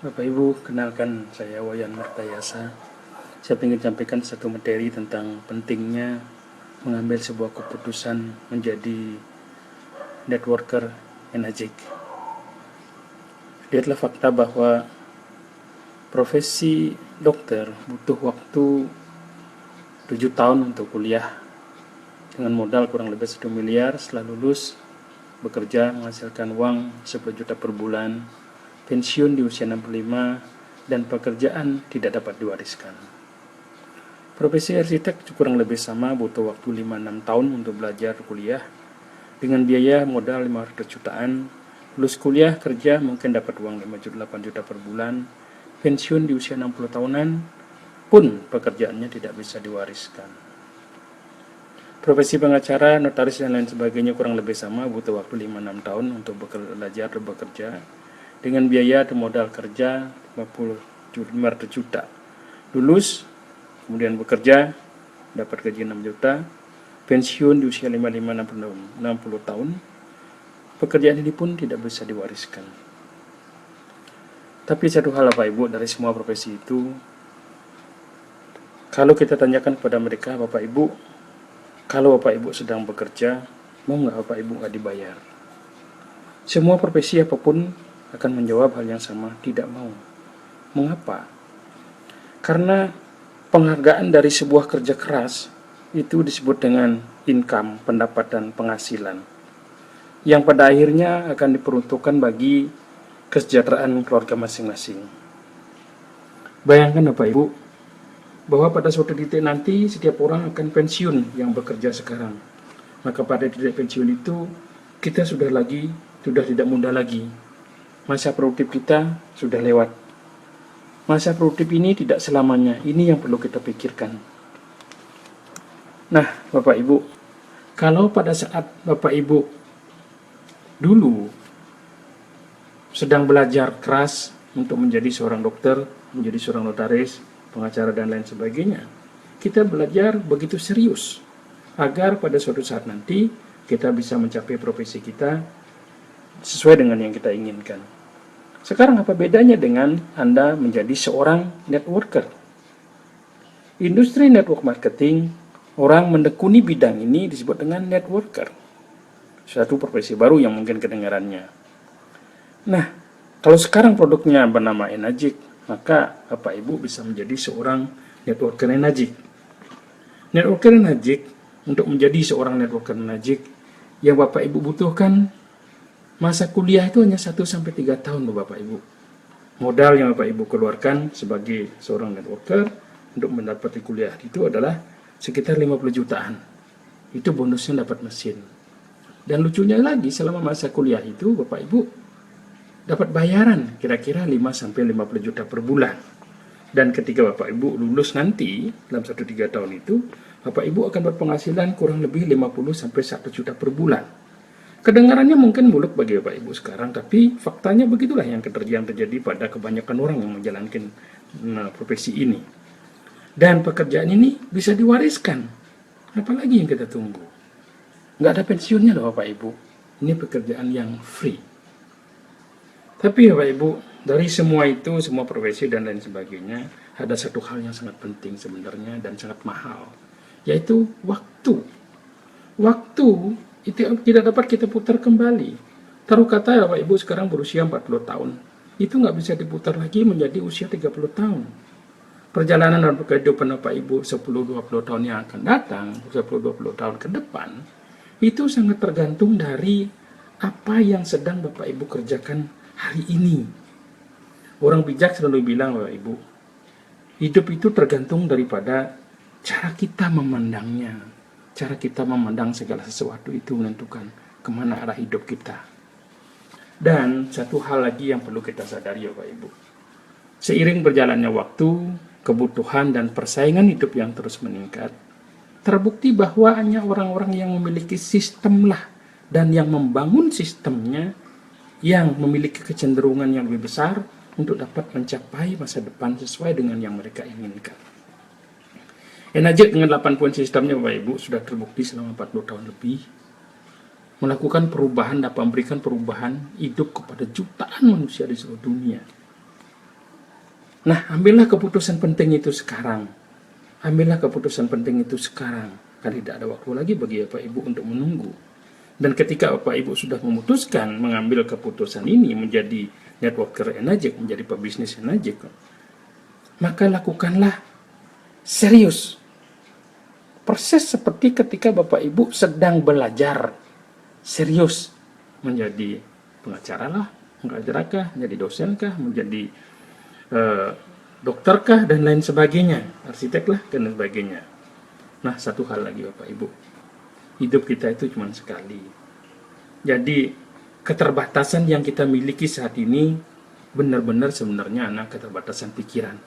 Bapak Ibu, kenalkan saya Wayan Martayasa. Saya ingin sampaikan satu materi tentang pentingnya mengambil sebuah keputusan menjadi networker enazik. Lihatlah fakta bahwa profesi dokter butuh waktu 7 tahun untuk kuliah dengan modal kurang lebih 1 miliar. Setelah lulus bekerja menghasilkan uang 10 juta per bulan, pensiun di usia 65, dan pekerjaan tidak dapat diwariskan. Profesi arsitek kurang lebih sama, butuh waktu 5-6 tahun untuk belajar kuliah dengan biaya modal 500 jutaan. Lulus kuliah kerja mungkin dapat uang 5-8 juta per bulan. Pensiun di usia 60 tahunan pun pekerjaannya tidak bisa diwariskan. Profesi pengacara, notaris, dan lain sebagainya kurang lebih sama, butuh waktu 5-6 tahun untuk belajar dan bekerja dengan biaya atau modal kerja 500 juta. Lulus, kemudian bekerja, dapat gaji 6 juta, pensiun di usia 55-60 tahun, pekerjaan ini pun tidak bisa diwariskan. Tapi satu hal Bapak Ibu, dari semua profesi itu, kalau kita tanyakan kepada mereka, Bapak Ibu, kalau Bapak Ibu sedang bekerja, mau nggak Bapak Ibu nggak dibayar? Semua profesi apapun akan menjawab hal yang sama, tidak mau. Mengapa? Karena penghargaan dari sebuah kerja keras itu disebut dengan income, pendapatan, penghasilan, yang pada akhirnya akan diperuntukkan bagi kesejahteraan keluarga masing-masing. Bayangkan Bapak Ibu, bahwa pada suatu titik nanti setiap orang akan pensiun yang bekerja sekarang. Maka pada titik pensiun itu kita sudah tidak muda lagi. Masa produktif kita sudah lewat. Masa produktif ini tidak selamanya. Ini yang perlu kita pikirkan. Nah, Bapak Ibu, kalau pada saat Bapak Ibu dulu sedang belajar keras untuk menjadi seorang dokter, menjadi seorang notaris, pengacara, dan lain sebagainya, kita belajar begitu serius agar pada suatu saat nanti kita bisa mencapai profesi kita sesuai dengan yang kita inginkan. Sekarang apa bedanya dengan Anda menjadi seorang networker? Industri network marketing, orang menekuni bidang ini disebut dengan networker. Suatu profesi baru yang mungkin kedengarannya. Nah, kalau sekarang produknya bernama enazik, maka Bapak Ibu bisa menjadi seorang networker enazik. Networker enazik, untuk menjadi seorang networker enazik, yang Bapak Ibu butuhkan masa kuliah itu hanya 1-3 tahun Bapak Ibu. Modal yang Bapak Ibu keluarkan sebagai seorang networker untuk mendapati kuliah itu adalah sekitar 50 jutaan. Itu bonusnya dapat mesin. Dan lucunya lagi, selama masa kuliah itu Bapak Ibu dapat bayaran kira-kira 5-50 juta per bulan. Dan ketika Bapak Ibu lulus nanti dalam 1-3 tahun itu, Bapak Ibu akan berpenghasilan kurang lebih 50-1 juta per bulan. Kedengarannya mungkin muluk bagi Bapak Ibu sekarang, tapi faktanya begitulah yang terjadi pada kebanyakan orang yang menjalankan profesi ini. Dan pekerjaan ini bisa diwariskan. Apalagi yang kita tunggu? Nggak ada pensiunnya loh Bapak Ibu. Ini pekerjaan yang free. Tapi Bapak Ibu, dari semua itu, semua profesi dan lain sebagainya, ada satu hal yang sangat penting sebenarnya dan sangat mahal, yaitu waktu. Waktu itu tidak dapat kita putar kembali. Taruh kata Bapak Ibu sekarang berusia 40 tahun, itu nggak bisa diputar lagi menjadi usia 30 tahun. Perjalanan dalam kehidupan Bapak Ibu 10-20 tahun yang akan datang, 10-20 tahun ke depan, itu sangat tergantung dari apa yang sedang Bapak Ibu kerjakan hari ini. Orang bijak selalu bilang Bapak Ibu, hidup itu tergantung daripada cara kita memandangnya. Cara kita memandang segala sesuatu itu menentukan kemana arah hidup kita. Dan satu hal lagi yang perlu kita sadari Bapak Ibu, seiring berjalannya waktu, kebutuhan dan persaingan hidup yang terus meningkat, terbukti bahwa hanya orang-orang yang memiliki sistem lah dan yang membangun sistemnya yang memiliki kecenderungan yang lebih besar untuk dapat mencapai masa depan sesuai dengan yang mereka inginkan. Enazik dengan 8 poin sistemnya Bapak Ibu sudah terbukti selama 40 tahun lebih melakukan perubahan, dapat memberikan perubahan hidup kepada jutaan manusia di seluruh dunia. Nah, ambillah keputusan penting itu sekarang. Ambillah keputusan penting itu sekarang. Karena tidak ada waktu lagi bagi Bapak Ibu untuk menunggu. Dan ketika Bapak Ibu sudah memutuskan mengambil keputusan ini menjadi networker Enajek, menjadi pebisnis Enajek, maka lakukanlah serius. Persis seperti ketika Bapak Ibu sedang belajar serius menjadi pengacara lah, mengajarakah, menjadi dosenkah, menjadi dokterkah, dan lain sebagainya, arsitek lah, dan lain sebagainya. Nah, satu hal lagi Bapak Ibu, hidup kita itu cuma sekali. Jadi keterbatasan yang kita miliki saat ini benar-benar sebenarnya anak keterbatasan pikiran.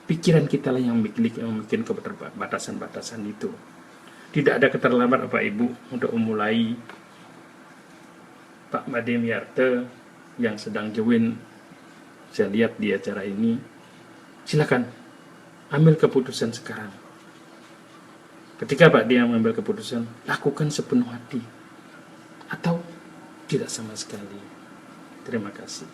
Pikiran kita lah yang bikin keterbatasan-batasan itu. Tidak ada keterlambat Bapak Ibu untuk memulai. Pak Made Miarte yang sedang join, saya lihat di acara ini, silakan ambil keputusan sekarang. Ketika Pak dia mengambil keputusan, lakukan sepenuh hati atau tidak sama sekali. Terima kasih.